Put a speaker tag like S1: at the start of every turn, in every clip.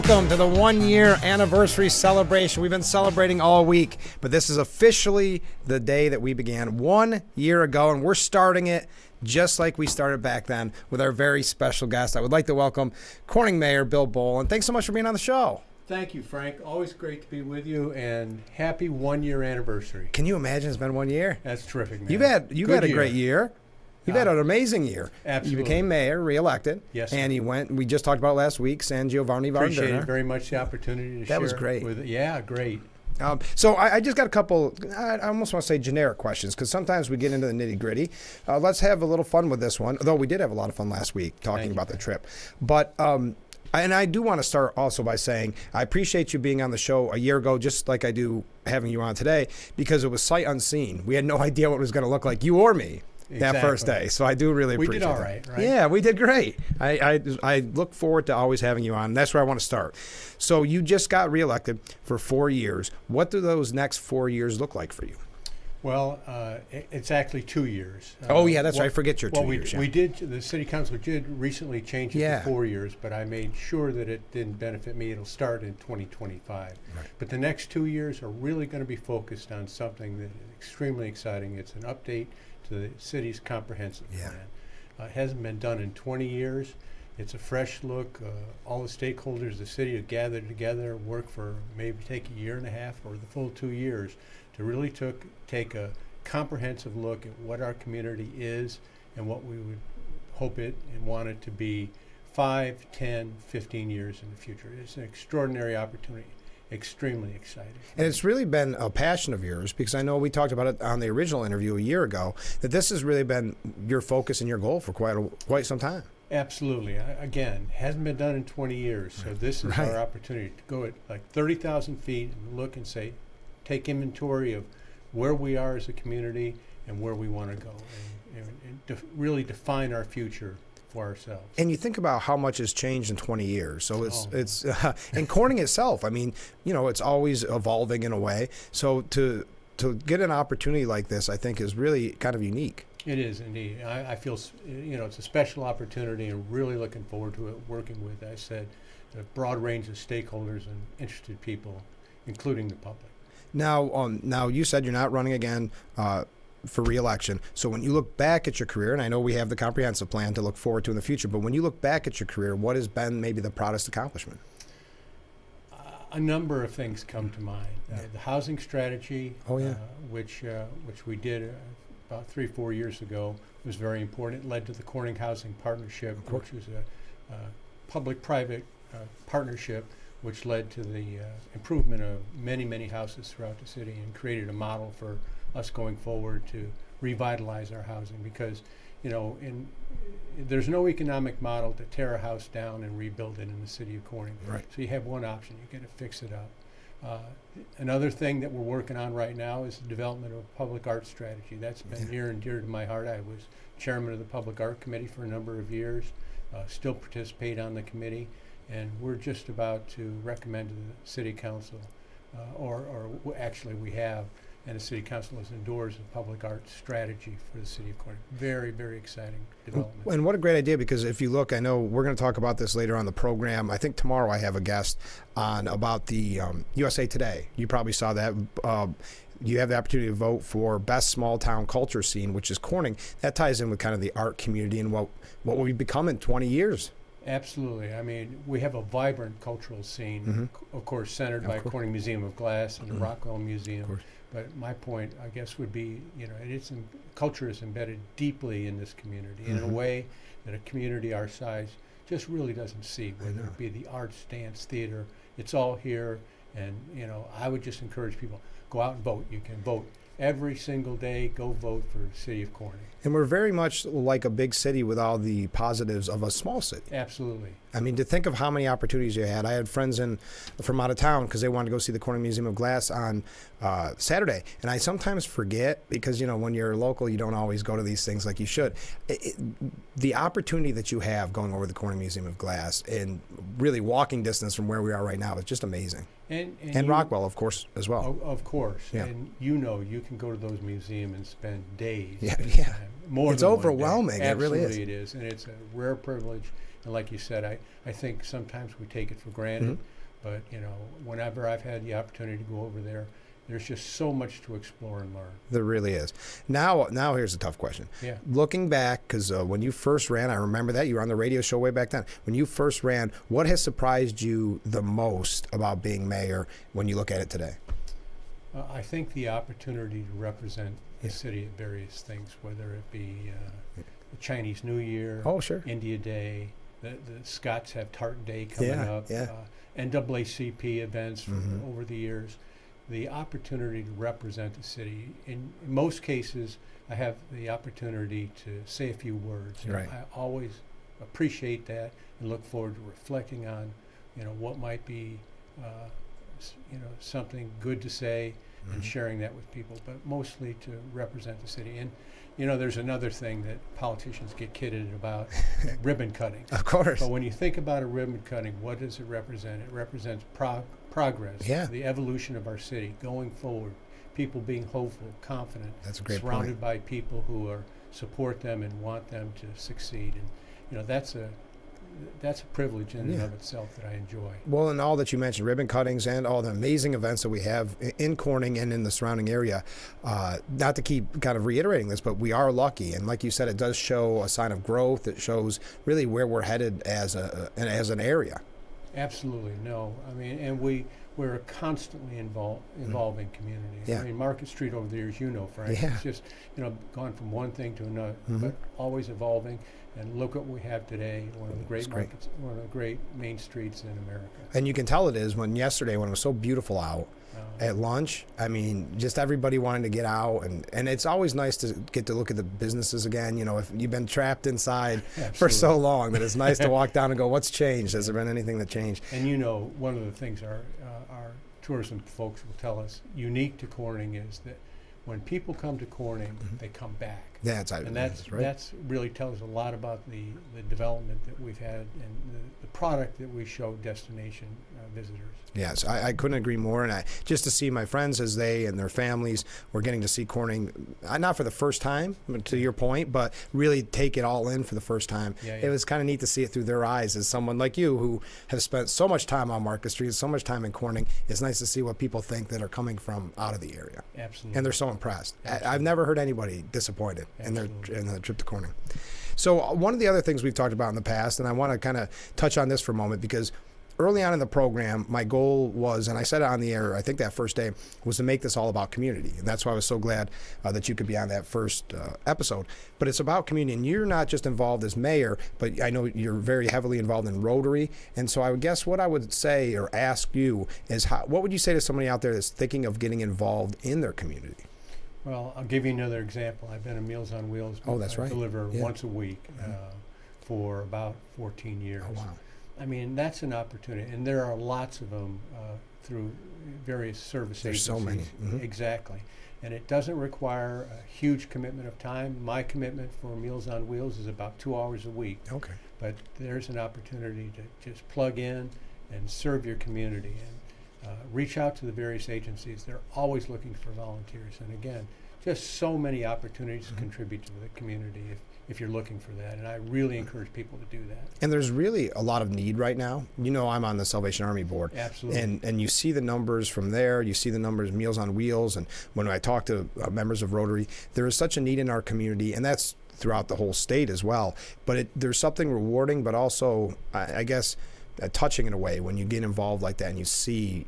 S1: Welcome to the 1-year anniversary celebration. We've been celebrating all week, but this is officially the day that we began 1 year ago, and we're starting it just like we started back then with our very special guest. I would like to welcome Corning Mayor Bill Boland. Thanks so much for being on the show.
S2: Thank you, Frank. Always great to be with you, and happy 1-year anniversary.
S1: Can you imagine it's been 1 year?
S2: That's terrific, man.
S1: You've had a great year. You've had an amazing year.
S2: Absolutely.
S1: You became mayor, reelected.
S2: Yes.
S1: And you went, we just talked about last week, San Giovanni Vardana.
S2: Appreciate it very much, the opportunity to share.
S1: That was great.
S2: Yeah, great.
S1: So I just got a couple, I almost want to say generic questions, because sometimes we get into the nitty gritty. Let's have a little fun with this one, although we did have a lot of fun last week talking about the trip. But, and I do want to start also by saying I appreciate you being on the show a year ago, just like I do having you on today, because it was sight unseen. We had no idea what it was going to look like, you or me. That first day. So I do really appreciate it.
S2: We did all right, right?
S1: Yeah, we did great. I look forward to always having you on. That's where I want to start. So you just got reelected for 4 years. What do those next 4 years look like for you?
S2: Well, it's actually 2 years.
S1: Oh, yeah, that's right. I forget your 2 years.
S2: We did, the city council did recently change it to 4 years, but I made sure that it didn't benefit me. It'll start in 2025. Right. But the next 2 years are really going to be focused on something that is extremely exciting. It's an update to the city's comprehensive plan. It hasn't been done in 20 years. It's a fresh look. All the stakeholders of the city have gathered together, work for maybe take a year and a half or the full 2 years to really take a comprehensive look at what our community is and what we would hope it and want it to be 5, 10, 15 years in the future. It's an extraordinary opportunity. Extremely exciting.
S1: And it's really been a passion of yours, because I know we talked about it on the original interview a year ago, that this has really been your focus and your goal for quite some time.
S2: Absolutely. Again, hasn't been done in 20 years, so this is our opportunity to go at like 30,000 feet and look and say, take inventory of where we are as a community and where we want to go, and really define our future for ourselves. And
S1: you think about how much has changed in 20 years. So it's and Corning itself, I mean, it's always evolving in a way. So to get an opportunity like this, I think is really kind of unique.
S2: It is indeed. I feel, it's a special opportunity, and really looking forward to it, working with, as I said, a broad range of stakeholders and interested people, including the public.
S1: Now you said you're not running again for re-election. So when you look back at your career, and I know we have the comprehensive plan to look forward to in the future, but when you look back at your career, what has been maybe the proudest accomplishment?
S2: A number of things come to mind. The housing strategy, which we did about 3-4 years ago, was very important. It led to the Corning Housing Partnership, which was a public-private partnership, which led to the improvement of many, many houses throughout the city and created a model for us going forward to revitalize our housing, because there's no economic model to tear a house down and rebuild it in the city of Corning.
S1: Right.
S2: So you have one option: you got to fix it up. Another thing that we're working on right now is the development of a public art strategy. That's been near and dear to my heart. I was chairman of the Public Art Committee for a number of years, still participate on the committee, and we're just about to recommend to the city council, actually we have, and the city council has endorsed a public art strategy for the city of Corning. Very, very exciting development.
S1: And what a great idea, because if you look, I know we're going to talk about this later on the program. I think tomorrow I have a guest on about the USA Today. You probably saw that. You have the opportunity to vote for Best Small Town Culture Scene, which is Corning. That ties in with kind of the art community and what we've become in 20 years.
S2: Absolutely. I mean, we have a vibrant cultural scene, of course, centered by Corning Museum of Glass and the Rockwell Museum. But my point, I guess, would be, culture is embedded deeply in this community in a way that a community our size just really doesn't see, whether it be the arts, dance, theater. It's all here. And, I would just encourage people, go out and vote. You can vote every single day. Go vote for the city of Corning.
S1: And we're very much like a big city with all the positives of a small city.
S2: Absolutely.
S1: I mean, to think of how many opportunities you had. I had friends from out of town because they wanted to go see the Corning Museum of Glass on Saturday. And I sometimes forget because, when you're local, you don't always go to these things like you should. The opportunity that you have going over the Corning Museum of Glass and really walking distance from where we are right now is just amazing. And Rockwell, of course, as well.
S2: Of course. Yeah. And you can go to those museums and spend days.
S1: Yeah.
S2: More
S1: it's
S2: than
S1: overwhelming.
S2: It
S1: really is.
S2: Absolutely it is. And it's a rare privilege And like you said, I think sometimes we take it for granted, but whenever I've had the opportunity to go over there, there's just so much to explore and learn.
S1: There really is. Now here's a tough question.
S2: Yeah.
S1: Looking back, because when you first ran, I remember that you were on the radio show way back then. When you first ran, what has surprised you the most about being mayor when you look at it today?
S2: I think the opportunity to represent the city at various things, whether it be the Chinese New Year, India Day, the Scots have Tartan Day coming up, NAACP events over the years. The opportunity to represent the city. In most cases, I have the opportunity to say a few words.
S1: Right.
S2: I always appreciate that and look forward to reflecting on, what might be, something good to say and sharing that with people, but mostly to represent the city. And, there's another thing that politicians get kidded about, ribbon cutting.
S1: Of course.
S2: But when you think about a ribbon cutting, what does it represent? It represents progress, the evolution of our city going forward, people being hopeful, confident,
S1: that's a great
S2: surrounded
S1: point.
S2: by people who support them and want them to succeed. And that's a privilege in and of itself that I enjoy.
S1: Well, and all that you mentioned, ribbon cuttings and all the amazing events that we have in Corning and in the surrounding area, not to keep kind of reiterating this, but we are lucky. And like you said, it does show a sign of growth. It shows really where we're headed as an area.
S2: Absolutely, no. I mean, and we're a constantly evolving community.
S1: Yeah.
S2: I mean, Market Street over the years, Frank, it's just, gone from one thing to another, but always evolving. And look what we have today, one of the great markets, one of the great main streets in America.
S1: And you can tell it is when yesterday, when it was so beautiful out at lunch, I mean, just everybody wanted to get out. And it's always nice to get to look at the businesses again. If you've been trapped inside for so long, that it's nice to walk down and go, what's changed? Has there been anything that changed?
S2: And one of the things our tourism folks will tell us, unique to Corning, is that when people come to Corning, they come back.
S1: Yeah,
S2: that's really tells a lot about the development that we've had and the product that we show destination visitors.
S1: Yes, I couldn't agree more. And just to see my friends as they and their families were getting to see Corning, not for the first time, to your point, but really take it all in for the first time. It was kind of neat to see it through their eyes as someone like you who has spent so much time on Market Street, so much time in Corning. It's nice to see what people think that are coming from out of the area.
S2: Absolutely.
S1: And they're so impressed. I've never heard anybody disappointed in the trip to Corning. So one of the other things we've talked about in the past, and I want to kind of touch on this for a moment, because early on in the program, my goal was, and I said it on the air, I think that first day, was to make this all about community. And that's why I was so glad that you could be on that first episode. But it's about community. And you're not just involved as mayor, but I know you're very heavily involved in Rotary. And so I would guess what I would say or ask you is, what would you say to somebody out there that's thinking of getting involved in their community?
S2: Well, I'll give you another example. I've been a Meals on Wheels.
S1: Oh, that's right.
S2: I deliver once a week for about 14 years.
S1: Oh, wow.
S2: I mean, that's an opportunity, and there are lots of them through various service agencies.
S1: There's so many.
S2: Exactly. And it doesn't require a huge commitment of time. My commitment for Meals on Wheels is about 2 hours a week.
S1: Okay.
S2: But there's an opportunity to just plug in and serve your community. And reach out to the various agencies. They're always looking for volunteers. And again, just so many opportunities to contribute to the community if you're looking for that. And I really encourage people to do that. And
S1: there's really a lot of need right now. I'm on the Salvation Army board.
S2: Absolutely.
S1: And you see the numbers from there. You see the numbers, Meals on Wheels. And when I talk to members of Rotary, there is such a need in our community. And that's throughout the whole state as well. But there's something rewarding, but also, I guess, touching in a way when you get involved like that and you see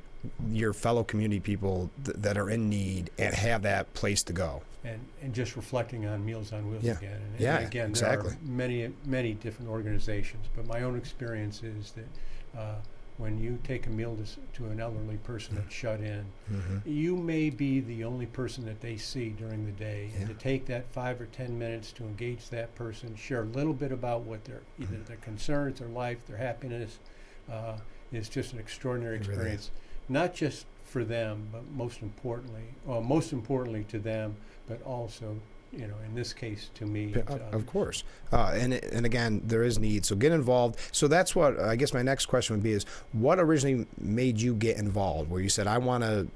S1: your fellow community people that are in need and have that place to go.
S2: And just reflecting on Meals on Wheels again.
S1: And
S2: again,
S1: exactly.
S2: There are many different organizations, but my own experience is that when you take a meal to an elderly person that's shut in, you may be the only person that they see during the day. And to take that 5 or 10 minutes to engage that person, share a little bit about what either their concerns, their life, their happiness, is just an extraordinary experience. Not just for them, but most importantly to them, but also, in this case, to me.
S1: Of course. And again, there is need. So get involved. So that's what, I guess my next question would be is, what originally made you get involved? Where you said, I want to,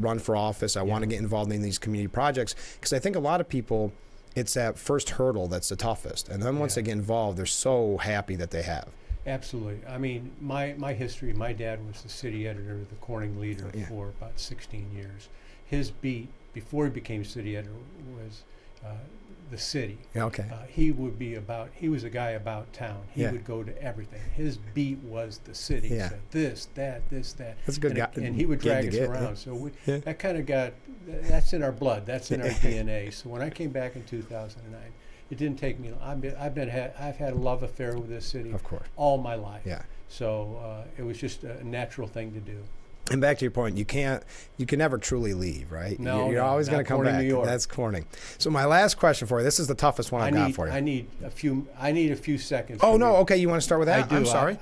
S1: run for office. I want to get involved in these community projects. Because I think a lot of people, it's that first hurdle that's the toughest. And then once they get involved, they're so happy that they have.
S2: Absolutely. I mean, my history, my dad was the city editor of the Corning Leader for about 16 years. His beat, before he became city editor, was the city.
S1: Okay.
S2: He was a guy about town. He would go to everything. His beat was the city.
S1: Yeah.
S2: So this, that.
S1: That's a good guy.
S2: And he would drag us around. So that kind of that's in our blood. That's in our DNA. So when I came back in 2009, it didn't take me long. I've had a love affair with this city,
S1: of course,
S2: all my life.
S1: Yeah.
S2: So it was just a natural thing to do.
S1: And back to your point, you can never truly leave, right?
S2: No,
S1: you're always going to come back.
S2: New York.
S1: That's Corning. So my last question for you. This is the toughest one I've got for you.
S2: I need a few seconds.
S1: Oh no, okay. You want to start with that?
S2: I do.
S1: I'm sorry.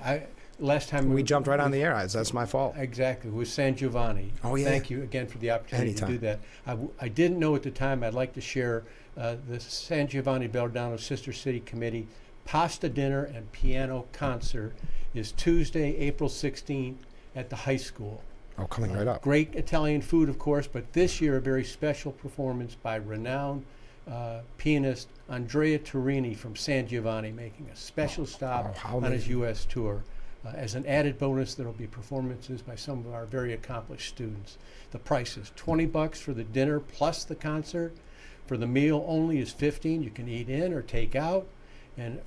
S2: Last time
S1: we jumped right on the air. That's my fault.
S2: Exactly. It was San Giovanni.
S1: Oh yeah.
S2: Thank you again for the opportunity to do that. I didn't know at the time. I'd like to share the San Giovanni Belladonna Sister City Committee pasta dinner and piano concert is Tuesday, April 16th at the high school.
S1: Oh, coming right up.
S2: Great Italian food, of course, but this year a very special performance by renowned pianist Andrea Turini from San Giovanni, making a special stop on his U.S. tour. As an added bonus, there will be performances by some of our very accomplished students. The price is $20 for the dinner plus the concert. For the meal only is $15. You can eat in or take out,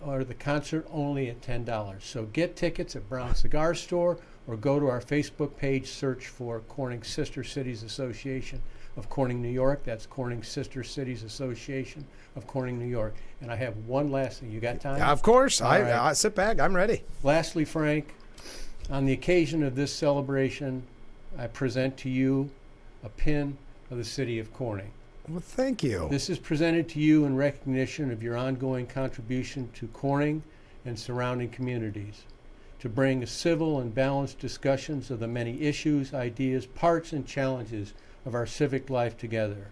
S2: or the concert only at $10. So get tickets at Brown Cigar Store, or go to our Facebook page, search for Corning Sister Cities Association of Corning, New York. That's Corning Sister Cities Association of Corning, New York. And I have one last thing. You got time?
S1: Of course.
S2: Right.
S1: I sit back. I'm ready.
S2: Lastly, Frank, on the occasion of this celebration, I present to you a pin of the city of Corning.
S1: Well, thank you.
S2: This is presented to you in recognition of your ongoing contribution to Corning and surrounding communities, to bring civil and balanced discussions of the many issues, ideas, parts, and challenges of our civic life together.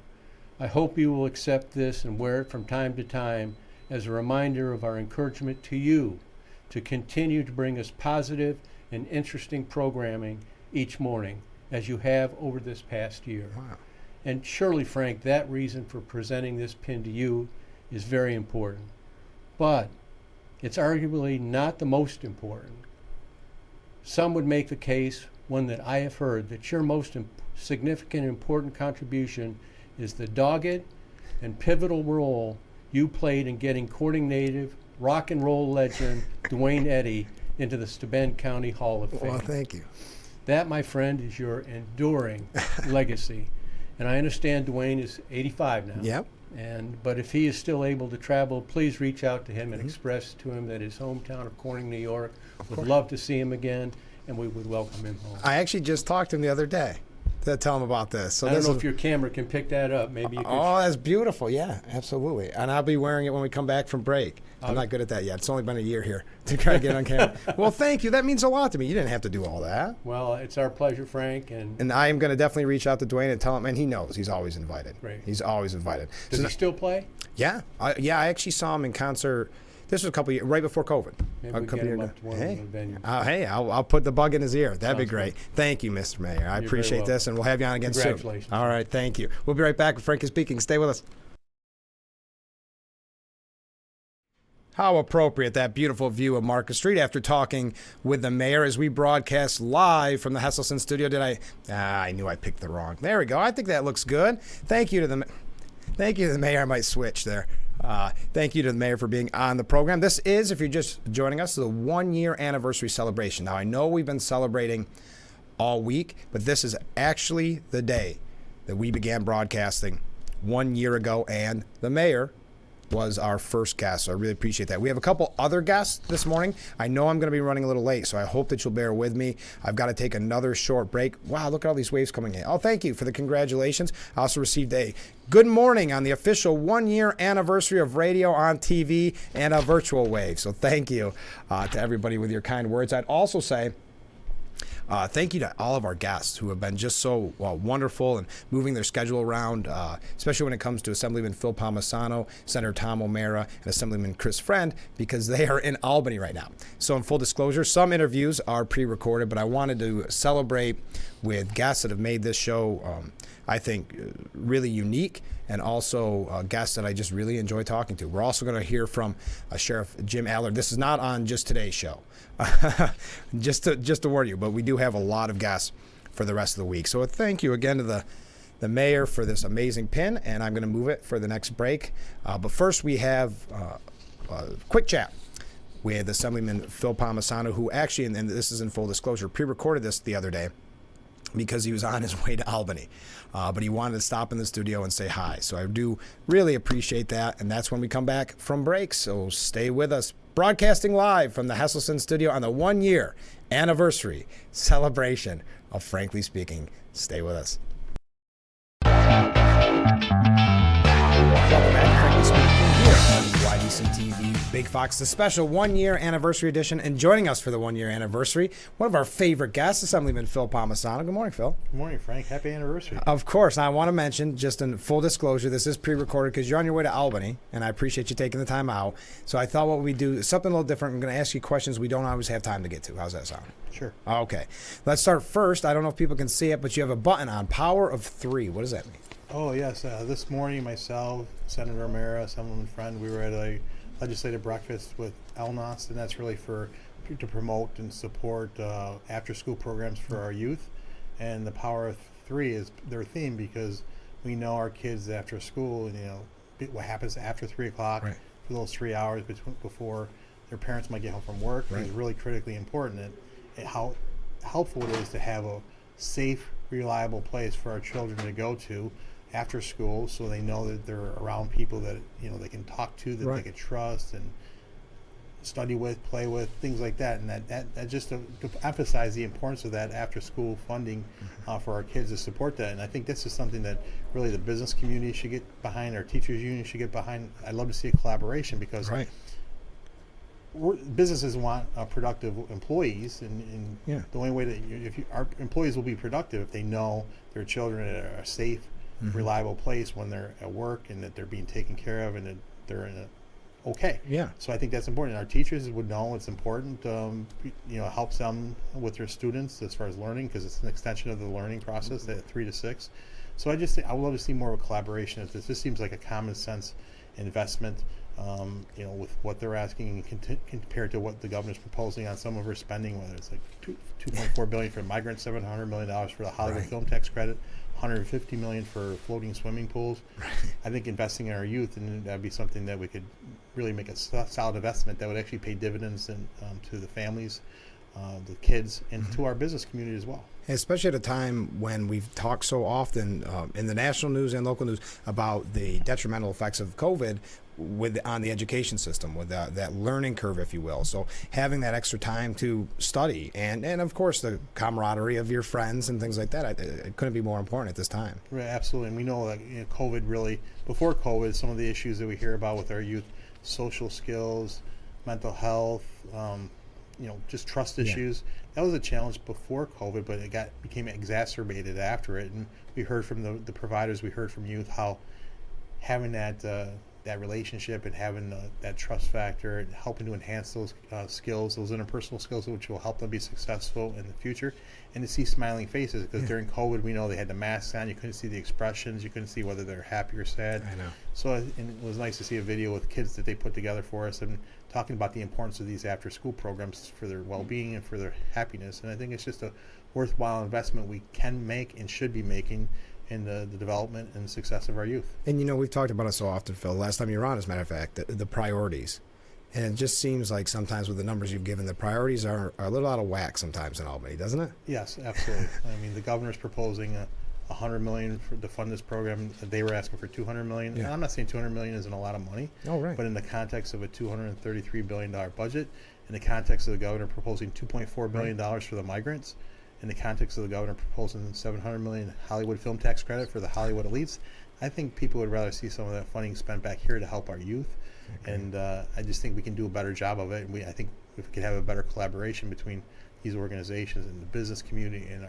S2: I hope you will accept this and wear it from time to time as a reminder of our encouragement to you to continue to bring us positive and interesting programming each morning, as you have over this past year.
S1: Wow.
S2: And surely, Frank, that reason for presenting this pin to you is very important. But it's arguably not the most important. Some would make the case, one that I have heard, that your most significant and important contribution is the dogged and pivotal role you played in getting Corning native rock and roll legend Duane Eddy into the Steuben County Hall of Fame.
S1: Well, thank you.
S2: That, my friend, is your enduring legacy. And I understand Duane is 85 now.
S1: Yep.
S2: But if he is still able to travel, please reach out to him and express to him that his hometown of Corning, New York, would love to see him again, and we would welcome him home.
S1: I actually just talked to him the other day to tell him about this. So
S2: I don't know if your camera can pick that up. Maybe you can.
S1: Oh, that's beautiful. Yeah, absolutely. And I'll be wearing it when we come back from break. I'm not good at that yet. It's only been a year here to try to get on camera. Well, thank you. That means a lot to me. You didn't have to do all that.
S2: Well, it's our pleasure, Frank. And
S1: I am going to definitely reach out to Duane and tell him, and he knows he's always invited.
S2: Great.
S1: He's always invited.
S2: Does he still play?
S1: Yeah. I actually saw him in concert. This was a couple years, right before COVID.
S2: Maybe we get him up to one of the venues.
S1: Hey, I'll put the bug in his ear. That'd be
S2: Sounds
S1: great.
S2: good.
S1: Thank you, Mr. Mayor. I
S2: You're
S1: appreciate
S2: very
S1: this, and we'll have you on again soon.
S2: Congratulations.
S1: All right, thank you. We'll be right back with Frank is Speaking. Stay with us. How appropriate, that beautiful view of Market Street after talking with the mayor as we broadcast live from the Hesselson studio. I knew I picked the wrong. There we go. I think that looks good. Thank you to the mayor. I might switch there. Thank you to the mayor for being on the program. This is, if you're just joining us, the 1-year anniversary celebration. Now, I know we've been celebrating all week, but this is actually the day that we began broadcasting 1 year ago, and the mayor was our first guest, so I really appreciate that. We have a couple other guests this morning. I know I'm going to be running a little late, so I hope that you'll bear with me. I've got to take another short break. Wow, look at all these waves coming in. Oh, thank you for the congratulations. I also received a good morning on the official 1-year anniversary of radio on TV and a virtual wave, so thank you to everybody with your kind words. I'd also say Thank you to all of our guests who have been just so wonderful and moving their schedule around, especially when it comes to Assemblyman Phil Palmesano, Senator Tom O'Mara, and Assemblyman Chris Friend, because they are in Albany right now. So in full disclosure, some interviews are pre-recorded, but I wanted to celebrate with guests that have made this show, I think, really unique, and also guests that I just really enjoy talking to. We're also going to hear from Sheriff Jim Allard. This is not on just today's show, just to warn you, but we do have a lot of guests for the rest of the week. So thank you again to the mayor for this amazing pin, and I'm going to move it for the next break. But first we have a quick chat with Assemblyman Phil Palmesano, who actually, and this is in full disclosure, pre-recorded this the other day because he was on his way to Albany. But he wanted to stop in the studio and say hi. So I do really appreciate that. And that's when we come back from break. So stay with us. Broadcasting live from the Hesselson studio on the 1-year anniversary celebration of Frankly Speaking. Stay with us. Welcome back to Frankly Speaking here on YDC TV. Big Fox, the special 1-year anniversary edition, and joining us for the 1-year anniversary, one of our favorite guests, Assemblyman Phil Palmesano. Good morning, Phil.
S3: Good morning, Frank. Happy anniversary.
S1: Of course. I want to mention, just in full disclosure, this is pre-recorded because you're on your way to Albany, and I appreciate you taking the time out. So I thought what we do is something a little different. I'm going to ask you questions we don't always have time to get to. How's that sound?
S3: Sure.
S1: Okay. Let's start first. I don't know if people can see it, but you have a button on Power of 3. What does that mean?
S3: Oh, yes. This morning, myself, Senator O'Mara, Assemblyman Friend, we were at a legislative breakfast with ELNOS, and that's really to promote and support after-school programs for our youth. And the Power of 3 is their theme because we know our kids after school, what happens after 3 o'clock,
S1: right,
S3: for those 3 hours before their parents might get home from work,
S1: right,
S3: is really critically important. And how helpful it is to have a safe, reliable place for our children to go to after school, so they know that they're around people that they can talk to, that
S1: right,
S3: they can trust and study with, play with, things like that. And that just to emphasize the importance of that after school funding for our kids to support that. And I think this is something that really the business community should get behind, our teachers union should get behind. I'd love to see a collaboration because
S1: right,
S3: businesses want productive employees, and
S1: yeah,
S3: the only way that our employees will be productive if they know their children are a safe, reliable place when they're at work, and that they're being taken care of, and that they're in a okay.
S1: Yeah.
S3: So I think that's important. Our teachers would know it's important. Helps them with their students as far as learning, because it's an extension of the learning process at 3 to 6. So I just think I would love to see more of a collaboration of this. This seems like a common sense investment. With what they're asking compared to what the governor's proposing on some of her spending, whether it's like $2.4 billion for migrants, $700 million for the Hollywood
S1: right,
S3: film tax credit, $150 million for floating swimming pools.
S1: right.
S3: I think investing in our youth, and that'd be something that we could really make a solid investment that would actually pay dividends to the families, the kids, and to our business community as well.
S1: Especially at a time when we've talked so often in the national news and local news about the detrimental effects of COVID on the education system, with that learning curve, if you will. So having that extra time to study and of course the camaraderie of your friends and things like that, it couldn't be more important at this time.
S3: Right, absolutely. And we know that COVID really, before COVID, some of the issues that we hear about with our youth, social skills, mental health, just trust issues. Yeah. That was a challenge before COVID, but it became exacerbated after it. And we heard from the providers, we heard from youth how having that relationship and having that trust factor and helping to enhance those skills, those interpersonal skills, which will help them be successful in the future, and to see smiling faces, because during COVID we know they had the masks on, you couldn't see the expressions, you couldn't see whether they're happy or sad.
S1: I know.
S3: So and it was nice to see a video with kids that they put together for us and talking about the importance of these after school programs for their well-being and for their happiness. And I think it's just a worthwhile investment we can make and should be making in the development and success of our youth.
S1: And we've talked about it so often, Phil. Last time you were on, as a matter of fact, the priorities. And it just seems like sometimes with the numbers you've given, the priorities are a little out of whack sometimes in Albany, doesn't it?
S3: Yes, absolutely. I mean, the governor's proposing $100 million to fund this program. They were asking for $200 million.
S1: Yeah.
S3: And I'm not saying $200 million isn't a lot of money.
S1: Oh, right.
S3: But in the context of a $233 billion budget, in the context of the governor proposing $2.4 billion for the migrants, in the context of the governor proposing $700 million Hollywood film tax credit for the Hollywood elites, I think people would rather see some of that funding spent back here to help our youth. Okay. And I just think we can do a better job of it. And I think if we could have a better collaboration between these organizations and the business community and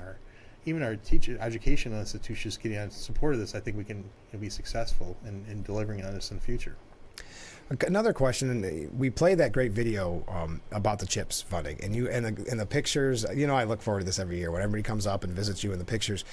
S3: even our teacher educational institutions getting on support of this, I think we can be successful in delivering on this in the future.
S1: Another question, and we play that great video about the CHIPS funding, and the pictures. I look forward to this every year when everybody comes up and visits you in the pictures.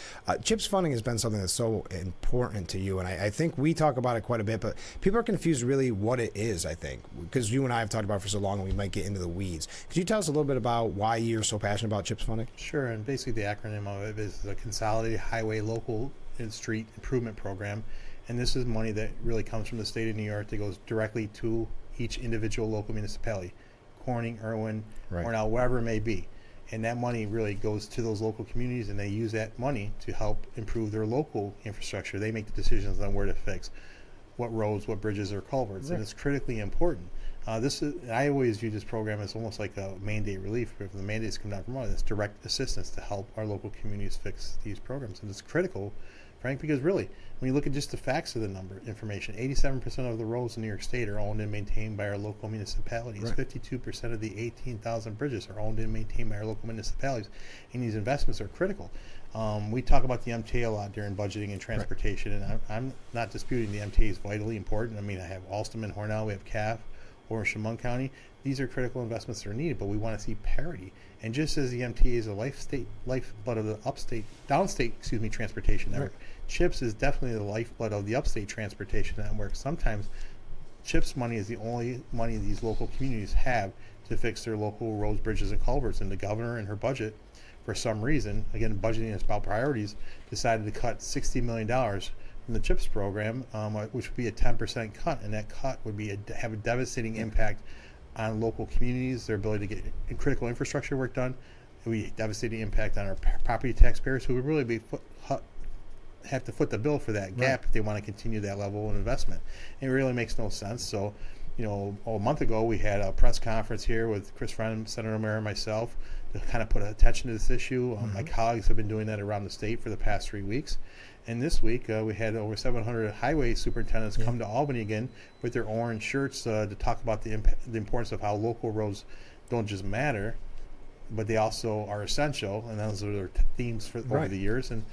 S1: CHIPS funding has been something that's so important to you, and I think we talk about it quite a bit, but people are confused really what it is, I think, because you and I have talked about it for so long, and we might get into the weeds. Could you tell us a little bit about why you're so passionate about CHIPS funding?
S3: Sure, and basically the acronym of it is the Consolidated Highway Local and Street Improvement Program. And this is money that really comes from the state of New York that goes directly to each individual local municipality, Corning, Irwin, or now wherever it may be. And that money really goes to those local communities, and they use that money to help improve their local infrastructure. They make the decisions on where to fix what roads, what bridges, or culverts, and it's critically important. I always view this program as almost like a mandate relief. If the mandates come down from one, it's direct assistance to help our local communities fix these programs, and it's critical, Frank, because really, when you look at just the facts of the information, 87% of the roads in New York State are owned and maintained by our local municipalities. 52% of the 18,000 bridges are owned and maintained by our local municipalities, and these investments are critical. We talk about the MTA a lot during budgeting and transportation, and I'm not disputing the MTA is vitally important. I mean, I have Alstom and Hornell, we have CAF, or Chemung County. These are critical investments that are needed, but we want to see parity. And just as the MTA is a lifeblood of the downstate transportation network, CHIPS is definitely the lifeblood of the upstate transportation network. Sometimes CHIPS money is the only money these local communities have to fix their local roads, bridges, and culverts. And the governor in her budget, for some reason, again, budgeting is about priorities, decided to cut $60 million from the CHIPS program, which would be a 10% cut, and that cut would be have a devastating impact on local communities, their ability to get critical infrastructure work done. It would be a devastating impact on our property taxpayers, who would really have to foot the bill for that gap if they want to continue that level of investment. And it really makes no sense. So, a month ago we had a press conference here with Chris Friend, Senator Mayor, and myself to kind of put attention to this issue. My colleagues have been doing that around the state for the past 3 weeks. And this week, we had over 700 highway superintendents come to Albany again with their orange shirts to talk about the importance of how local roads don't just matter, but they also are essential. And those are their themes for over the years. And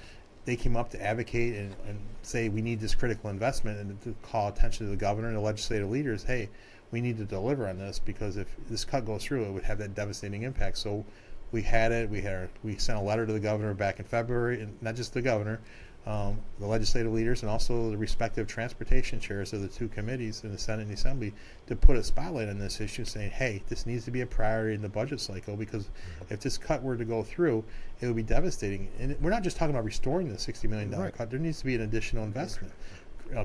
S3: they came up to advocate and say we need this critical investment, and to call attention to the governor and the legislative leaders, hey, we need to deliver on this, because if this cut goes through, it would have that devastating impact. So we had it. We sent a letter to the governor back in February, and not just the governor, the legislative leaders, and also the respective transportation chairs of the two committees in the Senate and the Assembly, to put a spotlight on this issue, saying, hey, this needs to be a priority in the budget cycle, because if this cut were to go through, it would be devastating. And we're not just talking about restoring the $60 million cut. There needs to be an additional investment.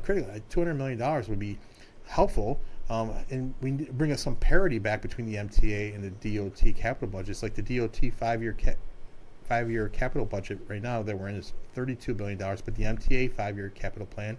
S3: Critically, $200 million would be helpful, and we bring us some parity back between the MTA and the DOT capital budgets. Like the DOT five-year capital budget right now that we're in is $32 billion, but the MTA five-year capital plan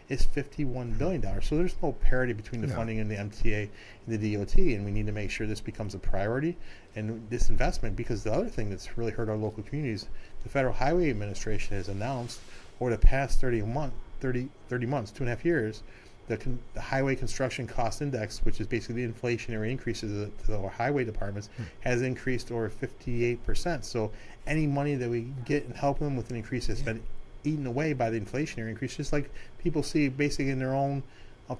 S3: is $51 billion. So there's no parity between the funding in the MTA and the DOT, and we need to make sure this becomes a priority. And this investment, because the other thing that's really hurt our local communities, the Federal Highway Administration has announced over the past 30 months, 2.5 years, the Highway Construction Cost Index, which is basically the inflationary increases to the highway departments, has increased over 58%. So any money that we get and help them with an increase has been eaten away by the inflationary increase, just like people see basically in their own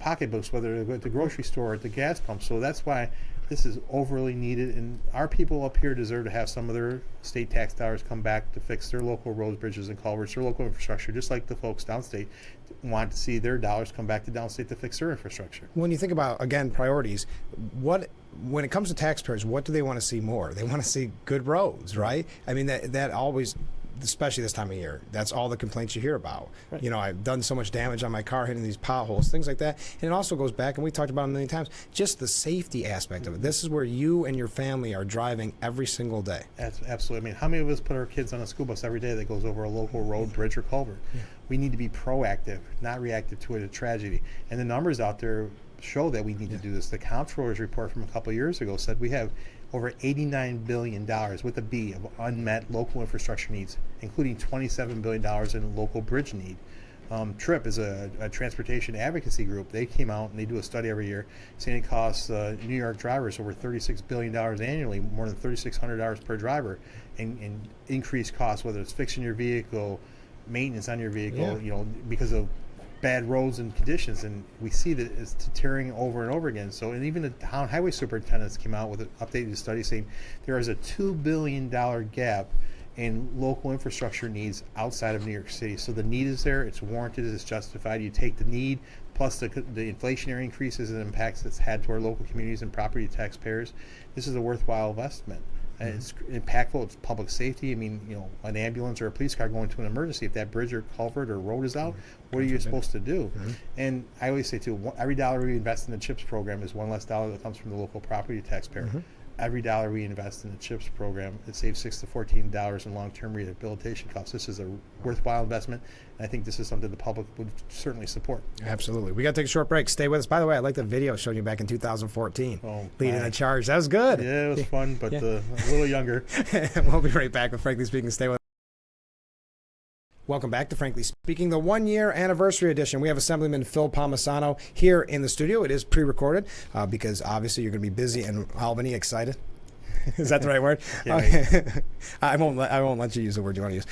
S3: pocketbooks, whether they're at the grocery store or at the gas pump. So that's why this is overly needed, and our people up here deserve to have some of their state tax dollars come back to fix their local roads, bridges, and culverts, their local infrastructure, just like the folks downstate want to see their dollars come back to downstate to fix their infrastructure.
S1: When you think about, again, priorities, when it comes to taxpayers, what do they want to see more? They want to see good roads, right? I mean, that always, especially this time of year, that's all the complaints you hear about. Right. I've done so much damage on my car hitting these potholes, things like that. And it also goes back, and we talked about it many times, just the safety aspect of it. This is where you and your family are driving every single day.
S3: Absolutely. I mean, how many of us put our kids on a school bus every day that goes over a local road, bridge, or culvert? We need to be proactive, not reactive to a tragedy. And the numbers out there show that we need to do this. The comptroller's report from a couple of years ago said we have over $89 billion with a B of unmet local infrastructure needs, including $27 billion in local bridge need. TRIP is a transportation advocacy group. They came out and they do a study every year saying it costs New York drivers over $36 billion annually, more than $3,600 per driver, in increased costs, whether it's fixing your vehicle, maintenance on your vehicle, because of bad roads and conditions. And we see that it's deteriorating over and over again. So, and even the town highway superintendents came out with an updated study saying there is a $2 billion gap in local infrastructure needs outside of New York City. So the need is there, it's warranted, it's justified. You take the need plus the inflationary increases and impacts it's had to our local communities and property taxpayers. This is a worthwhile investment. And it's impactful, it's public safety. I mean, an ambulance or a police car going to an emergency, if that bridge or culvert or road is out, what are you supposed to do? And I always say too, every dollar we invest in the CHIPS program is one less dollar that comes from the local property taxpayer. Every dollar we invest in the CHIPS program, it saves $6 to $14 in long-term rehabilitation costs. This is a worthwhile investment, and I think this is something the public would certainly support.
S1: Absolutely. We got to take a short break. Stay with us. By the way, I like the video showing you back in 2014, leading the charge. That was good.
S3: Yeah, it was fun, but a little younger.
S1: We'll be right back with Frankly Speaking. Stay with us. Welcome back to Frankly Speaking, the one-year anniversary edition. We have Assemblyman Phil Palmesano here in the studio. It is pre-recorded because obviously you're going to be busy in Albany. Excited? Is that the right word? Okay. I won't let you use the word you want to use.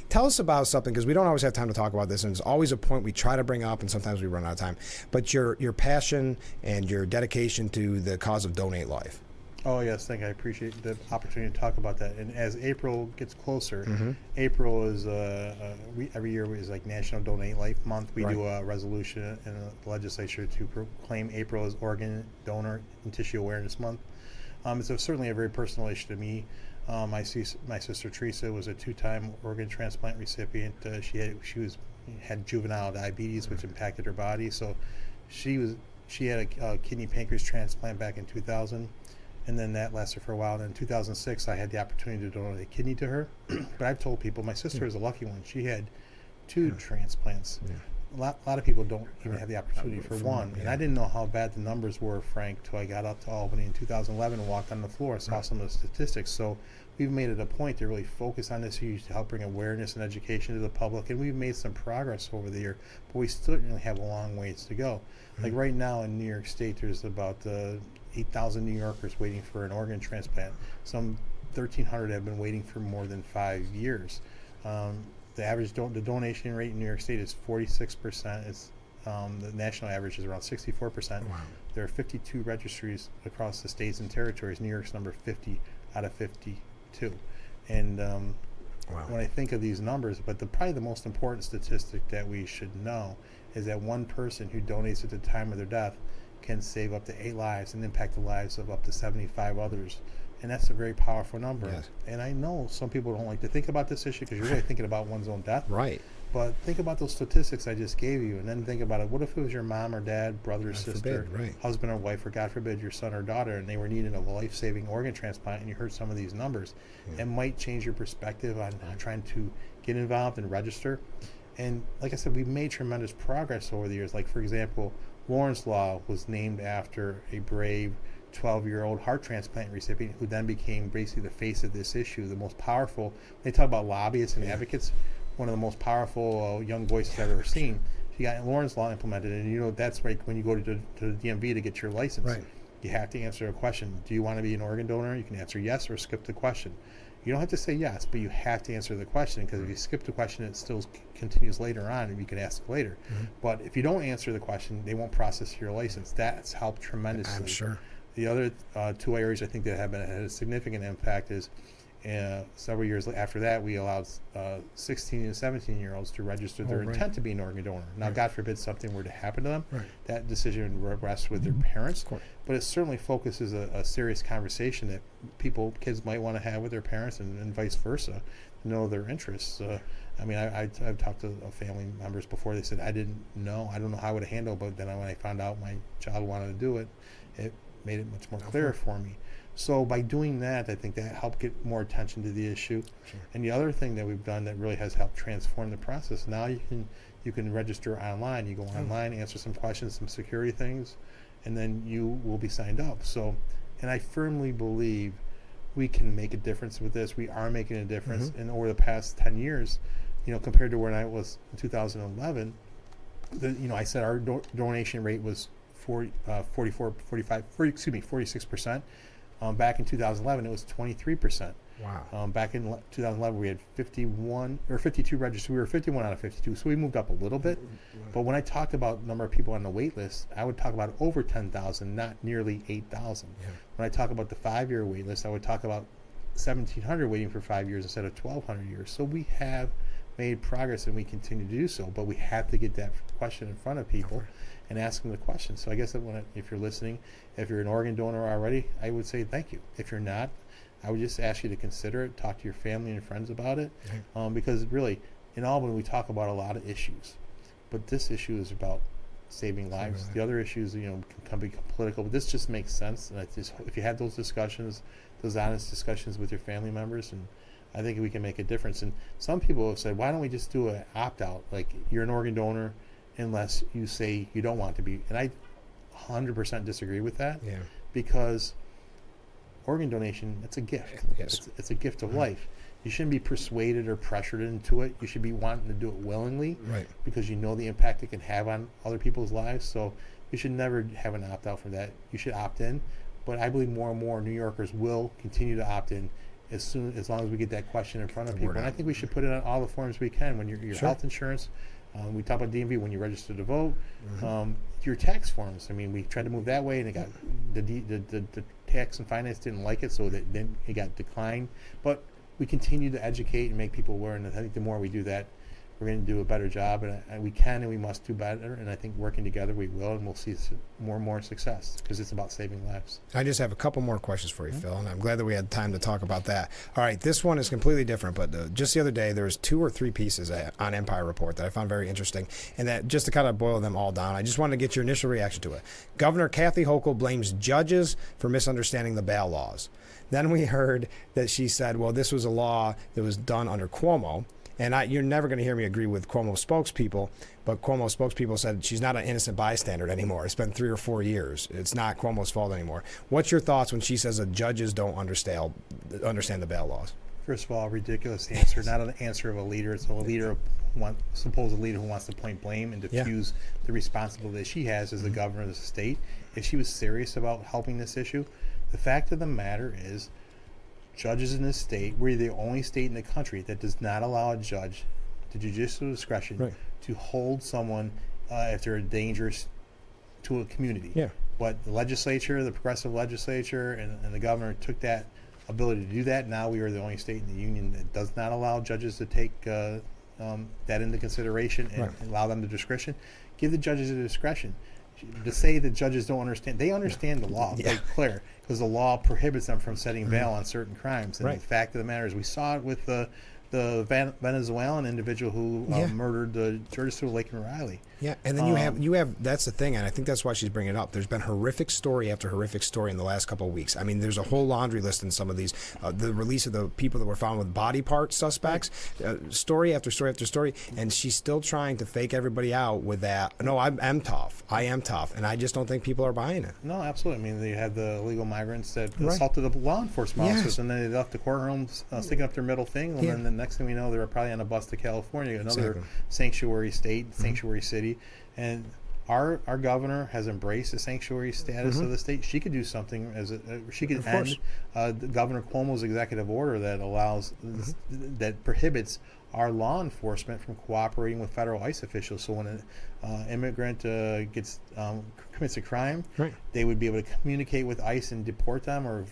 S1: Tell us about something, because we don't always have time to talk about this, and it's always a point we try to bring up, and sometimes we run out of time. But your passion and your dedication to the cause of Donate Life.
S3: Oh, yes, I appreciate the opportunity to talk about that. And as April gets closer, April is, every year is like National Donate Life Month. We do a resolution in the legislature to proclaim April as Organ Donor and Tissue Awareness Month. It's certainly a very personal issue to me. My sister Teresa was a 2-time organ transplant recipient. She had juvenile diabetes, which impacted her body. So she had a kidney pancreas transplant back in 2000. And then that lasted for a while. And in 2006, I had the opportunity to donate a kidney to her. But I've told people, my sister is a lucky one. She had 2 transplants. A lot of people don't even have the opportunity for one. And I didn't know how bad the numbers were, Frank, till I got up to Albany in 2011 and walked on the floor and saw some of the statistics. So we've made it a point to really focus on this issue to help bring awareness and education to the public. And we've made some progress over the year, but we certainly have a long ways to go. Like right now in New York State, there's about 8,000 New Yorkers waiting for an organ transplant. Some 1,300 have been waiting for more than 5 years. The average the donation rate in New York State is 46%. It's the national average is around 64%. Wow. There are 52 registries across the states and territories. New York's number 50 out of 52. And when I think of these numbers, but probably the most important statistic that we should know is that one person who donates at the time of their death can save up to 8 lives and impact the lives of up to 75 others. And that's a very powerful number. Yes. And I know some people don't like to think about this issue because you're really thinking about one's own death. Right. But think about those statistics I just gave you, and then think about it. What if it was your mom or dad, brother or sister, husband or wife, or God forbid, your son or daughter, and they were needing a life-saving organ transplant, and you heard some of these numbers? It might change your perspective on trying to get involved and register. And like I said, we've made tremendous progress over the years. Like, for example, Lawrence Law was named after a brave 12-year-old heart transplant recipient who then became basically the face of this issue, the most powerful. They talk about lobbyists and advocates, one of the most powerful young voices I've ever seen. She got Lawrence Law implemented, and that's right when you go to the DMV to get your license. Right. You have to answer a question. Do you want to be an organ donor? You can answer yes or skip the question. You don't have to say yes, but you have to answer the question, because if you skip the question, it still continues later on, and you can ask later. But if you don't answer the question, they won't process your license. That's helped tremendously. I'm sure. The other 2 areas I think that had a significant impact is several years after that, we allowed 16 and 17-year-olds to register their intent to be an organ donor. Now, God forbid something were to happen to them, that decision rests with their parents. But it certainly focuses a serious conversation that kids might want to have with their parents, and vice versa, to know their interests. I mean, I've talked to family members before. They said, I don't know how I would handle, but then when I found out my child wanted to do it, it made it much more clear for me. So by doing that, I think that helped get more attention to the issue. Sure. And the other thing that we've done that really has helped transform the process, now you can register online. You go online, answer some questions, some security things, and then you will be signed up. So, and I firmly believe we can make a difference with this. We are making a difference. And over the past 10 years, compared to when I was in 2011, I said our donation rate was 46%. Back in 2011, it was 23%.
S1: Wow.
S3: Back in 2011, we had 51 or 52 registered. We were 51 out of 52, so we moved up a little bit. But when I talked about number of people on the wait list, I would talk about over 10,000, not nearly 8,000.
S1: Yeah.
S3: When I talk about the 5-year wait list, I would talk about 1,700 waiting for 5 years instead of 1,200 years. So we have made progress, and we continue to do so. But we have to get that question in front of people and ask them the question. So I guess if you're listening, if you're an organ donor already, I would say thank you. If you're not, I would just ask you to consider it, talk to your family and friends about it, because really, in Albany, we talk about a lot of issues, but this issue is about saving lives. The other issues, can be political, but this just makes sense. And if you have those discussions, those honest discussions with your family members, and I think we can make a difference. And some people have said, why don't we just do an opt-out? Like, you're an organ donor unless you say you don't want to be. And I 100% disagree with that, because organ donation, it's a gift.
S1: Yes.
S3: It's a gift of life. You shouldn't be persuaded or pressured into it. You should be wanting to do it willingly, because you know the impact it can have on other people's lives. So you should never have an opt-out for that. You should opt in. But I believe more and more New Yorkers will continue to opt in as long as we get that question in front of people. And I think we should put it on all the forms we can. When your health insurance, we talk about DMV, when you register to vote, your tax forms. I mean, we tried to move that way, and it got the tax and finance didn't like it, so then it got declined. But we continue to educate and make people aware, and I think the more we do that, we're going to do a better job, and we can and we must do better. And I think working together we will, and we'll see more and more success, because it's about saving lives.
S1: I just have a couple more questions for you, Phil, and I'm glad that we had time to talk about that. All right, this one is completely different, but just the other day there was 2 or 3 pieces on Empire Report that I found very interesting, and that just to kind of boil them all down, I just wanted to get your initial reaction to it. Governor Kathy Hochul blames judges for misunderstanding the bail laws. Then we heard that she said, well, this was a law that was done under Cuomo. And you're never going to hear me agree with Cuomo spokespeople, but Cuomo spokespeople said she's not an innocent bystander anymore. It's been 3 or 4 years. It's not Cuomo's fault anymore. What's your thoughts when she says that judges don't understand the bail laws?
S3: First of all, ridiculous answer. Not an answer of a leader. It's a leader, supposed leader who wants to point blame and diffuse the responsibility that she has as the governor of the state. If she was serious about helping this issue, the fact of the matter is, judges in this state, we're the only state in the country that does not allow a judge the judicial discretion to hold someone if they're dangerous to a community. But the legislature, the progressive legislature, and the governor took that ability to do that. Now we are the only state in the union that does not allow judges to take that into consideration and allow them the discretion. Give the judges the discretion. To say that judges don't understand, they understand the law, quite clear, because the law prohibits them from setting bail on certain crimes. And the fact of the matter is, we saw it with the Venezuelan individual who murdered the Georgia Stewart Laken Riley.
S1: Yeah, and then you have that's the thing, and I think that's why she's bringing it up. There's been horrific story after horrific story in the last couple of weeks. I mean, there's a whole laundry list in some of these. The release of the people that were found with body part suspects, story after story after story, and she's still trying to fake everybody out with that. No, I'm tough. I am tough, and I just don't think people are buying it.
S3: No, absolutely. I mean, they had the illegal migrants that assaulted the law enforcement officers, and then they left the courtrooms sticking up their middle finger, and then the next thing we know, they were probably on a bus to California, another sanctuary state, sanctuary city. And our governor has embraced the sanctuary status of the state. She could do something she could end Governor Cuomo's executive order that allows that prohibits our law enforcement from cooperating with federal ICE officials. So when an immigrant commits a crime, they would be able to communicate with ICE and deport them or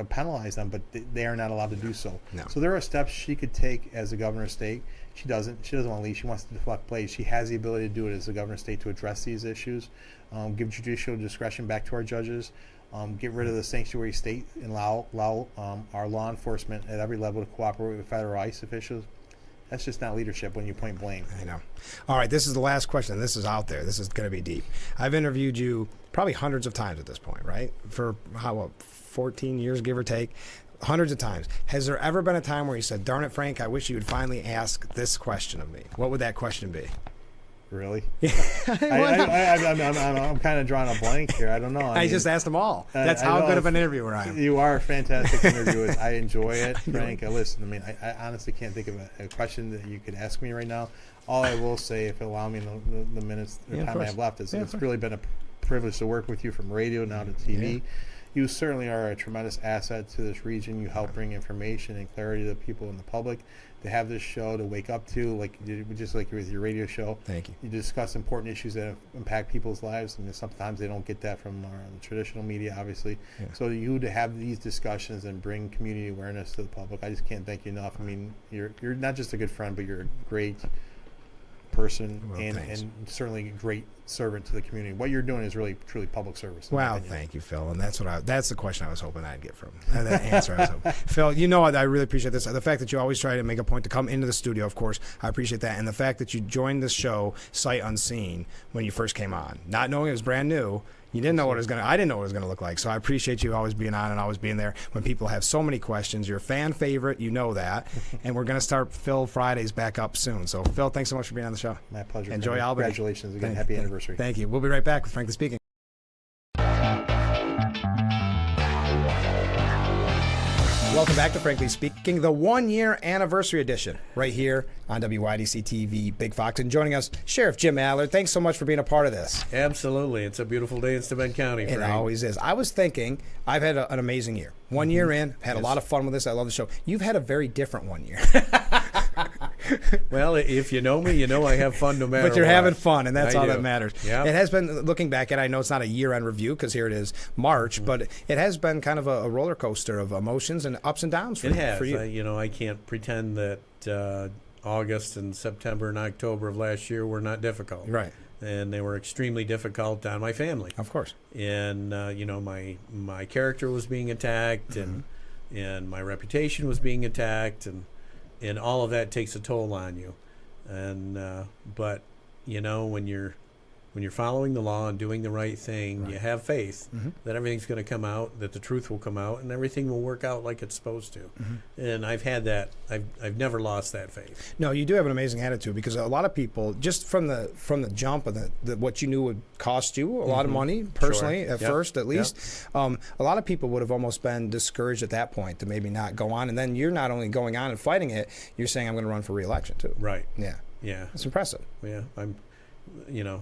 S3: penalize them, but they are not allowed to do so.
S1: No.
S3: So there are steps she could take as a governor of state. She doesn't want to leave. She wants to deflect blame. She has the ability to do it as a governor of state to address these issues, give judicial discretion back to our judges, get rid of the sanctuary state, and allow our law enforcement at every level to cooperate with federal ICE officials. That's just not leadership when you point blame.
S1: I know. All right, this is the last question. This is out there. This is going to be deep. I've interviewed you probably hundreds of times at this point, right? For 14 years, give or take. Hundreds of times. Has there ever been a time where you said, darn it, Frank, I wish you would finally ask this question of me? What would that question be?
S3: Really?
S1: I'm
S3: I'm kind of drawing a blank here. I don't know.
S1: I just asked them all. That's how good of an interviewer I am.
S3: You are a fantastic interviewer. I enjoy it, Frank. Listen, I mean, I honestly can't think of a question that you could ask me right now. All I will say, if it allow me the minutes or time I have left, is it's really been a privilege to work with you from radio now to TV. Yeah. You certainly are a tremendous asset to this region. You help bring information and clarity to the people in the public. To have this show to wake up to, just like with your radio show.
S1: Thank you.
S3: You discuss important issues that impact people's lives, and sometimes they don't get that from the traditional media, obviously. Yeah. So you to have these discussions and bring community awareness to the public, I just can't thank you enough. I mean, you're not just a good friend, but you're a great person and certainly a great servant to the community. What you're doing is really truly public service.
S1: Wow, thank you, Phil. And that's the question I was hoping I'd get from that answer. I was hoping. Phil, you know, I really appreciate this. The fact that you always try to make a point to come into the studio, of course, I appreciate that. And the fact that you joined this show sight unseen when you first came on, not knowing it was brand new. You didn't know what it was going to, I didn't know what it was going to look like. So I appreciate you always being on and always being there when people have so many questions. You're a fan favorite, you know that. And we're going to start Phil Fridays back up soon. So Phil, thanks so much for being on the show.
S3: My pleasure.
S1: Enjoy Albany.
S3: Congratulations again. Happy anniversary.
S1: Thank you. We'll be right back with Frankly Speaking. Welcome back to Frankly Speaking, the 1-year anniversary edition, right here on WYDC TV Big Fox. And joining us, Sheriff Jim Allard. Thanks so much for being a part of this.
S4: Absolutely. It's a beautiful day in Steuben County, Frank.
S1: It always is. I was thinking, I've had an amazing year. 1 year in, had a lot of fun with this. I love the show. You've had a very different 1 year.
S4: Well, if you know me, you know I have fun no matter what.
S1: But you're having fun, and that's all that matters.
S4: Yep.
S1: It has been, looking back at it, I know it's not a year-end review because here it is March, but it has been kind of a roller coaster of emotions and ups and downs for you.
S4: I can't pretend that August and September and October of last year were not difficult.
S1: Right.
S4: And they were extremely difficult on my family.
S1: Of course.
S4: And, my character was being attacked, and my reputation was being attacked, and all of that takes a toll on you. And but when you're following the law and doing the right thing, you have faith that everything's going to come out, that the truth will come out, and everything will work out like it's supposed to. And I've had that. I've never lost that faith.
S1: No, you do have an amazing attitude, because a lot of people, just from the jump of what you knew would cost you a lot of money personally at first, at least, a lot of people would have almost been discouraged at that point to maybe not go on. And then you're not only going on and fighting it, you're saying, I'm going to run for re-election too.
S4: Right.
S1: Yeah.
S4: Yeah.
S1: It's impressive.
S4: Yeah.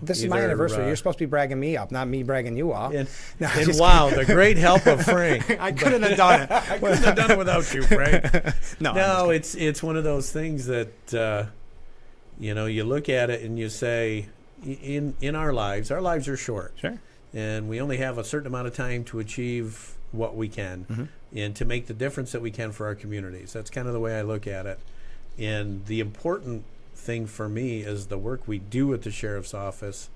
S1: This is my anniversary. You're supposed to be bragging me up, not me bragging you up.
S4: And wow, the great help of Frank.
S1: I couldn't have done it.
S4: I couldn't have done it without you, Frank.
S1: No,
S4: it's one of those things that you look at it and you say, in our lives are short.
S1: Sure.
S4: And we only have a certain amount of time to achieve what we can and to make the difference that we can for our communities. That's kind of the way I look at it. And the important thing for me is the work we do at the sheriff's office,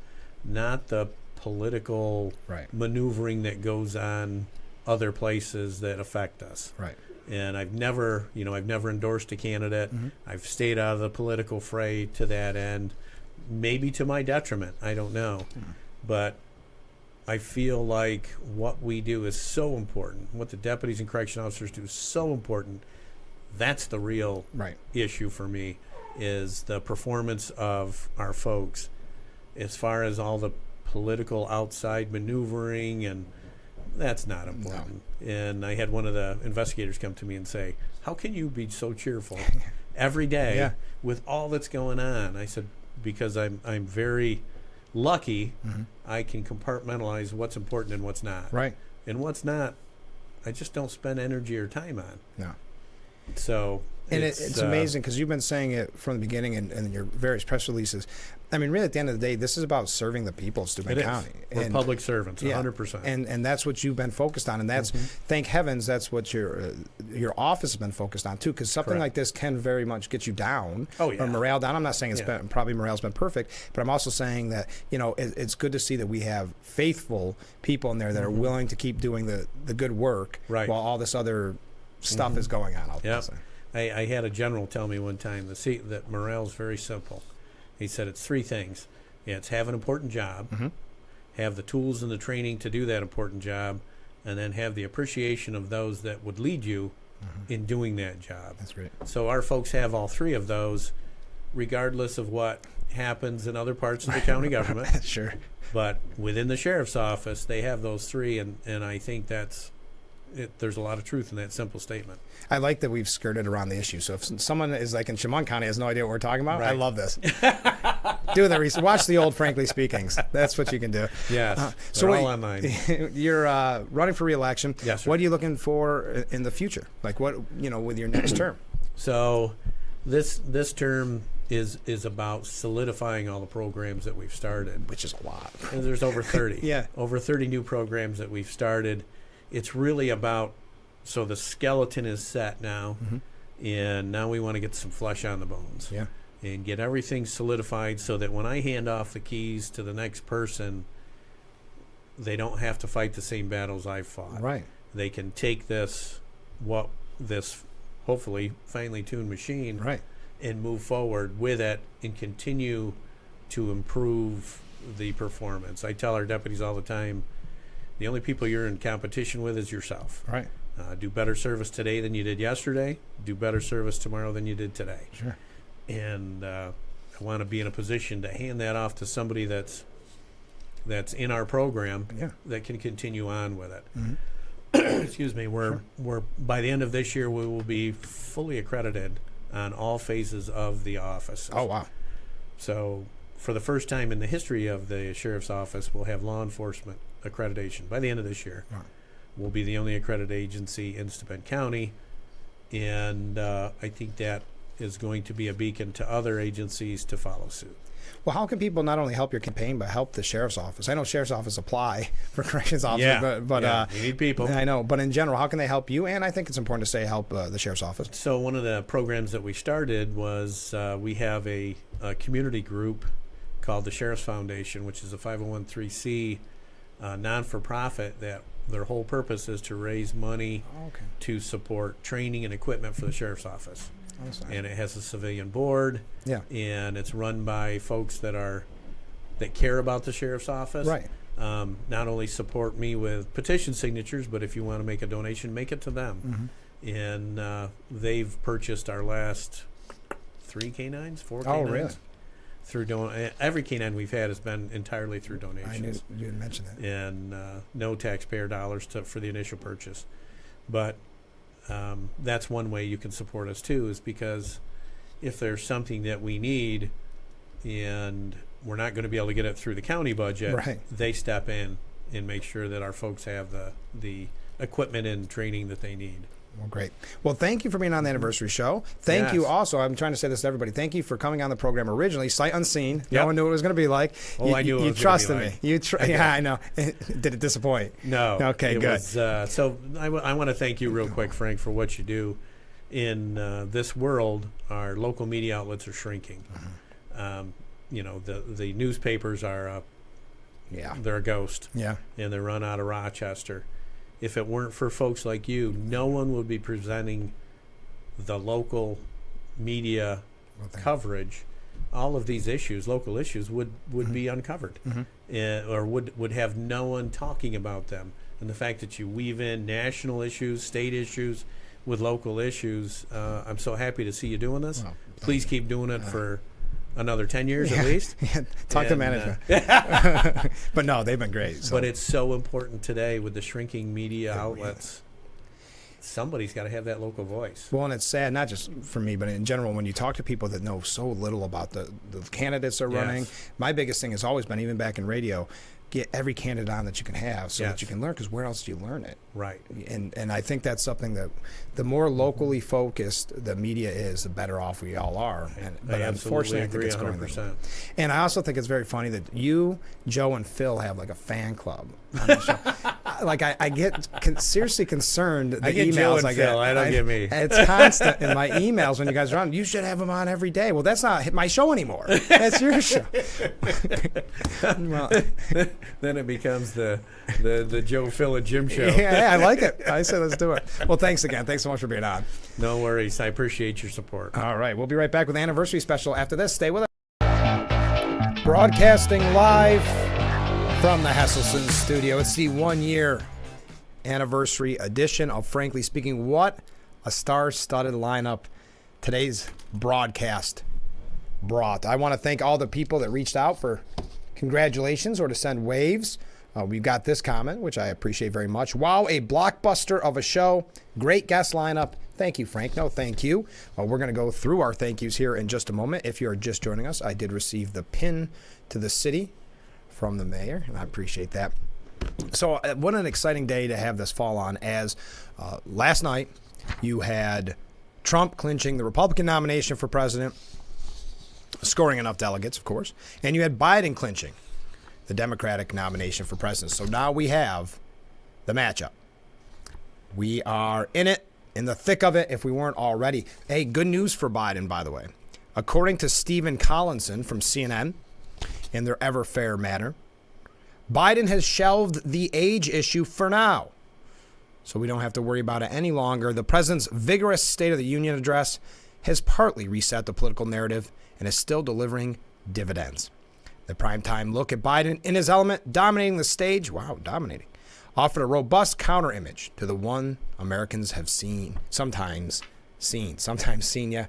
S4: not the political maneuvering that goes on other places that affect us.
S1: Right.
S4: And I've never endorsed a candidate. I've stayed out of the political fray to that end, maybe to my detriment. I don't know. But I feel like what we do is so important. What the deputies and correction officers do is so important. That's the real issue for me, is the performance of our folks. As far as all the political outside maneuvering, and that's not important. No. And I had one of the investigators come to me and say, how can you be so cheerful every day with all that's going on? I said, because I'm very lucky. I can compartmentalize what's important and what's not.
S1: Right.
S4: And what's not, I just don't spend energy or time on.
S1: No.
S4: So
S1: and it's amazing, because you've been saying it from the beginning and your various press releases. I mean, really, at the end of the day, this is about serving the people of Steuben County.
S4: We're public servants, 100%.
S1: And that's what you've been focused on. And that's, thank heavens, that's what your office has been focused on, too, because something like this can very much get you down, or morale down. I'm not saying probably morale's been perfect, but I'm also saying that, it's good to see that we have faithful people in there that are willing to keep doing the good work while all this other stuff is going on.
S4: I had a general tell me one time that morale's very simple. He said it's three things. It's have an important job, have the tools and the training to do that important job, and then have the appreciation of those that would lead you in doing that job.
S1: That's great.
S4: So our folks have all three of those. regardless of what happens in other parts of the county government.
S1: Sure.
S4: But within the sheriff's office, they have those three, and I think that's it. There's a lot of truth in that simple statement.
S1: I like that we've skirted around the issue. So if someone is like in Chemung County has no idea what we're talking about, I
S4: Right.
S1: love this. Do the research. Watch the old Frankly Speakings. That's what you can do.
S4: Yes,
S1: So
S4: they're all
S1: wait,
S4: online.
S1: You're running for re-election.
S4: Yes, sir.
S1: What are you looking for in the future? Like what, with your next term?
S4: So this term is about solidifying all the programs that we've started.
S1: Which is a lot.
S4: And there's over 30.
S1: Yeah.
S4: Over 30 new programs that we've started. It's really about, so the skeleton is set now, and now we want to get some flesh on the bones.
S1: Yeah.
S4: And get everything solidified so that when I hand off the keys to the next person, they don't have to fight the same battles I've fought.
S1: Right.
S4: They can take this hopefully finely tuned machine
S1: Right.
S4: and move forward with it and continue to improve the performance. I tell our deputies all the time, the only people you're in competition with is yourself.
S1: Right.
S4: Do better service today than you did yesterday. Do better service tomorrow than you did today.
S1: Sure.
S4: And I want to be in a position to hand that off to somebody that's in our program
S1: Yeah.
S4: that can continue on with it.
S1: Mhm.
S4: Excuse me. We're by the end of this year we will be fully accredited on all phases of the office.
S1: Oh, wow.
S4: So for the first time in the history of the sheriff's office, we'll have law enforcement accreditation by the end of this year.
S1: Wow.
S4: We'll be the only accredited agency in Steuben County, and I think that is going to be a beacon to other agencies to follow suit.
S1: Well, how can people not only help your campaign, but help the sheriff's office? I know sheriff's office apply for corrections officers, but
S4: we need people.
S1: I know. But in general, how can they help you? And I think it's important to say help the sheriff's office.
S4: So one of the programs that we started was we have a community group called the Sheriff's Foundation, which is a 501c non-for-profit that their whole purpose is to raise money
S1: Okay.
S4: to support training and equipment for the sheriff's office.
S1: That's nice.
S4: And it has a civilian board,
S1: Yeah.
S4: and it's run by folks that care about the sheriff's office.
S1: Right.
S4: Not only support me with petition signatures, but if you want to make a donation, make it to them. And they've purchased our last 4 canines.
S1: Oh, really?
S4: Through every canine we've had has been entirely through donations.
S1: I knew you had mentioned that.
S4: And no taxpayer dollars for the initial purchase. But that's one way you can support us too, is because if there's something that we need and we're not going to be able to get it through the county budget,
S1: Right.
S4: they step in and make sure that our folks have the equipment and training that they need.
S1: Well, great. Well, thank you for being on the anniversary show. Thank you
S4: Yes.
S1: also. I'm trying to say this to everybody. Thank you for coming on the program originally, sight unseen. No
S4: Yep.
S1: one knew what it was going to be like.
S4: Oh, I knew what it
S1: you
S4: was gonna
S1: trusted
S4: be
S1: me.
S4: like.
S1: Yeah, I know. Did it disappoint?
S4: No.
S1: Okay,
S4: it
S1: good.
S4: Was, so I want to thank you real quick, Frank, for what you do. In this world, our local media outlets are shrinking. The newspapers are
S1: Yeah.
S4: they're a ghost.
S1: Yeah.
S4: And they're run out of Rochester. If it weren't for folks like you, no one would be presenting the local media coverage. All of these issues, local issues, would be uncovered, or would have no one talking about them. And the fact that you weave in national issues, state issues, with local issues, I'm so happy to see you doing this.
S1: Well,
S4: Please keep doing it for another 10 years at least.
S1: Yeah. Talk to
S4: And,
S1: management. But no, they've been great. So.
S4: But it's so important today with the shrinking media outlets. Somebody's got to have that local voice.
S1: Well, and it's sad, not just for me, but in general, when you talk to people that know so little about the candidates they're running. My biggest thing has always been, even back in radio, get every candidate on that you can have so that you can learn, because where else do you learn it?
S4: Right.
S1: And I think that's something that the more locally focused the media is, the better off we all are. But unfortunately, I think it's going
S4: 100%.
S1: And I also think it's very funny that you, Joe, and Phil have like a fan club on the show. I get seriously concerned. The
S4: I get
S1: emails
S4: Joe and
S1: I get.
S4: Phil. I don't get me.
S1: It's constant in my emails when you guys are on. You should have them on every day. Well, that's not my show anymore. That's your show. Well,
S4: Then it becomes the Joe, Phil, and Jim show.
S1: yeah, I like it. I said let's do it. Well, thanks again. Thanks so much for being on.
S4: No worries. I appreciate your support.
S1: All right, we'll be right back with the anniversary special after this. Stay with us. Broadcasting live from the Hesselson studio. It's the 1-year anniversary edition of Frankly Speaking. What a star-studded lineup today's broadcast brought. I want to thank all the people that reached out for congratulations or to send waves. We've got this comment, which I appreciate very much. Wow, a blockbuster of a show. Great guest lineup. Thank you, Frank. No, thank you. We're going to go through our thank yous here in just a moment. If you're just joining us, I did receive the pin to the city from the mayor, and I appreciate that. So what an exciting day to have this fall on, as last night you had Trump clinching the Republican nomination for president, scoring enough delegates, of course, and you had Biden clinching the Democratic nomination for president. So now we have the matchup. We are in it, in the thick of it, if we weren't already. Hey, good news for Biden, by the way. According to Stephen Collinson from CNN, in their ever fair manner, Biden has shelved the age issue for now, so we don't have to worry about it any longer. The president's vigorous State of the Union address has partly reset the political narrative and is still delivering dividends. The primetime look at Biden in his element, dominating the stage, offered a robust counter image to the one Americans have sometimes seen, yeah.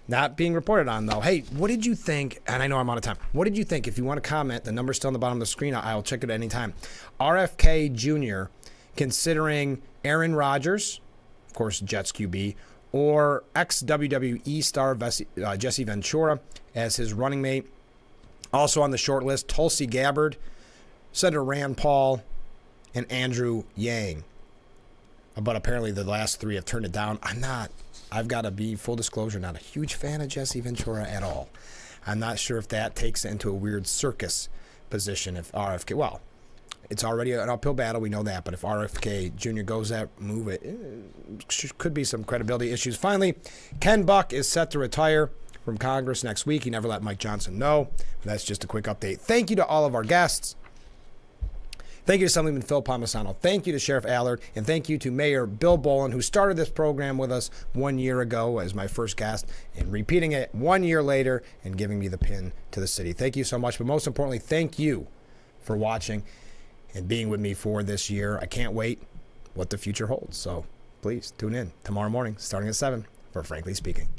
S1: Not being reported on, though. Hey, what did you think? And I know I'm out of time. What did you think? If you want to comment, the number's still on the bottom of the screen. I'll check it at any time. RFK Jr. considering Aaron Rodgers, of course, Jets QB, or ex-WWE star Jesse Ventura as his running mate. Also on the short list, Tulsi Gabbard, Senator Rand Paul, and Andrew Yang. But apparently the last three have turned it down. I've got to be, full disclosure, not a huge fan of Jesse Ventura at all. I'm not sure if that takes it into a weird circus position if RFK, well, it's already an uphill battle, we know that, but if RFK Jr. goes that move, it could be some credibility issues. Finally, Ken Buck is set to retire from Congress next week. He never let Mike Johnson know. But that's just a quick update. Thank you to all of our guests. Thank you to Assemblyman Phil Palmesano. Thank you to Sheriff Allard. And thank you to Mayor Bill Boland, who started this program with us 1 year ago as my first guest, and repeating it 1 year later and giving me the pin to the city. Thank you so much. But most importantly, thank you for watching and being with me for this year. I can't wait what the future holds. So please tune in tomorrow morning starting at 7 for Frankly Speaking.